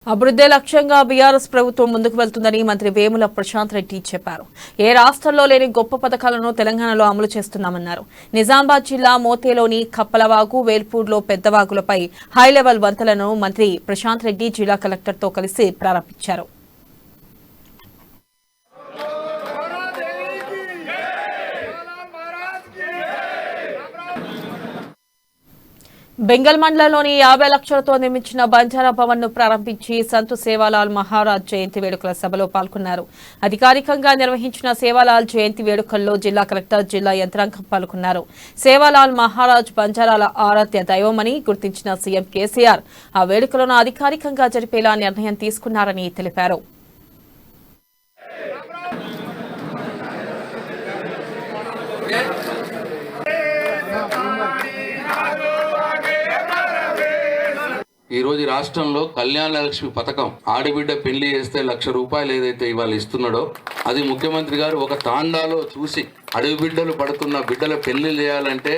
అభివృద్ధి లక్ష్యంగా బీఆర్ఎస్ ప్రభుత్వం ముందుకు వెళ్తుందని మంత్రి వేముల ప్రశాంత్ రెడ్డి చెప్పారు. ఏ రాష్ట్రంలో లేని గొప్ప పథకాలను తెలంగాణలో అమలు చేస్తున్నామన్నారు. నిజామాబాద్ జిల్లా మోతేలోని కప్పలవాగు, వేల్పూర్లో పెద్దవాగులపై హైలెవెల్ వంతెనలను మంత్రి ప్రశాంత్ రెడ్డి జిల్లా కలెక్టర్తో కలిసి ప్రారంభించారు. బెంగల్ మండలంలోని 50 లక్షలతో నిర్మించిన బంజారా భవన్ ను ప్రారంభించి సంతు సేవాలాల్ మహారాజ్ జయంతి వేడుకల సభలో పాల్గొన్నారు. అధికారికంగా నిర్వహించిన సేవాలాల్ జయంతి వేడుకల్లో జిల్లా కలెక్టర్, జిల్లా యంత్రాంగం పాల్గొన్నారు. సేవాలాల్ మహారాజ్ బంజారాల ఆరాధ్య దైవమని గుర్తించిన సీఎం కేసీఆర్ ఆ వేడుకలను అధికారికంగా జరిపేలా నిర్ణయం తీసుకున్నారని తెలిపారు. ఈ రోజు రాష్ట్రంలో కళ్యాణ లక్ష్మి పథకం ఆడబిడ్డ పెళ్లి చేస్తే ₹1,00,000 ఏదైతే ఇవాళ ఇస్తున్నాడో అది ముఖ్యమంత్రి గారు ఒక తాండాలో చూసి అడవి బిడ్డలు పడుతున్న బిడ్డల పెళ్లి చేయాలంటే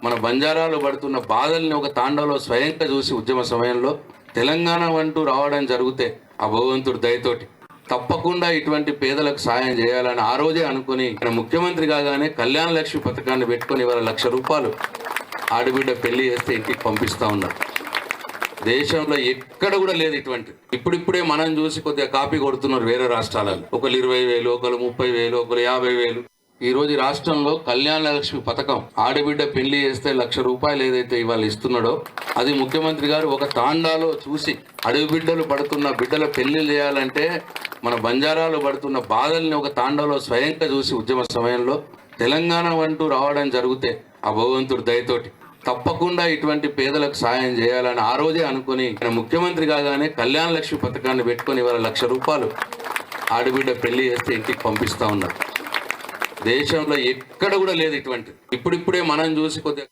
మన బంజారాలు పడుతున్న బాధల్ని ఒక తాండాలో స్వయంగా చూసి ఉద్యమ సమయంలో తెలంగాణ అంటూ రావడం జరిగితే ఆ భగవంతుడి దయతోటి తప్పకుండా ఇటువంటి పేదలకు సాయం చేయాలని ఆ రోజే అనుకుని ముఖ్యమంత్రి కాగానే కళ్యాణ లక్ష్మి పథకాన్ని పెట్టుకుని ఇవాళ ₹1,00,000 ఆడబిడ్డ పెళ్లి చేస్తే ఇంటికి పంపిస్తా ఉన్నారు. దేశంలో ఎక్కడ కూడా లేదు ఇటువంటి. ఇప్పుడిప్పుడే మనం చూసి కొద్దిగా కాపీ కొడుతున్నారు వేరే రాష్ట్రాలలో. ఒకరు 20,000, ఒకరు 30,000, ఒకరు 50,000. ఈ రోజు రాష్ట్రంలో కళ్యాణ లక్ష్మి పథకం ఆడబిడ్డ పెళ్లి చేస్తే ₹1,00,000 ఏదైతే ఇవాళ ఇస్తున్నాడో అది ముఖ్యమంత్రి గారు ఒక తాండాలో చూసి అడవి బిడ్డలు పడుతున్న బిడ్డల పెళ్లి చేయాలంటే మన బంజారాలు పడుతున్న బాధల్ని ఒక తాండాలో స్వయంగా చూసి ఉద్యమ సమయంలో తెలంగాణ అంటూ రావడం జరిగితే ఆ భగవంతుడి దయతోటి తప్పకుండా ఇటువంటి పేదలకు సాయం చేయాలని ఆ రోజే అనుకుని ముఖ్యమంత్రి కాగానే కళ్యాణ లక్ష్మి పథకాన్ని పెట్టుకుని ఇవాళ ₹1,00,000 ఆడబిడ్డ పెళ్లి చేస్తే ఇంటికి పంపిస్తా ఉన్నారు. దేశంలో ఎక్కడ కూడా లేదు ఇటువంటి. ఇప్పుడిప్పుడే మనం చూసి కొద్దిగా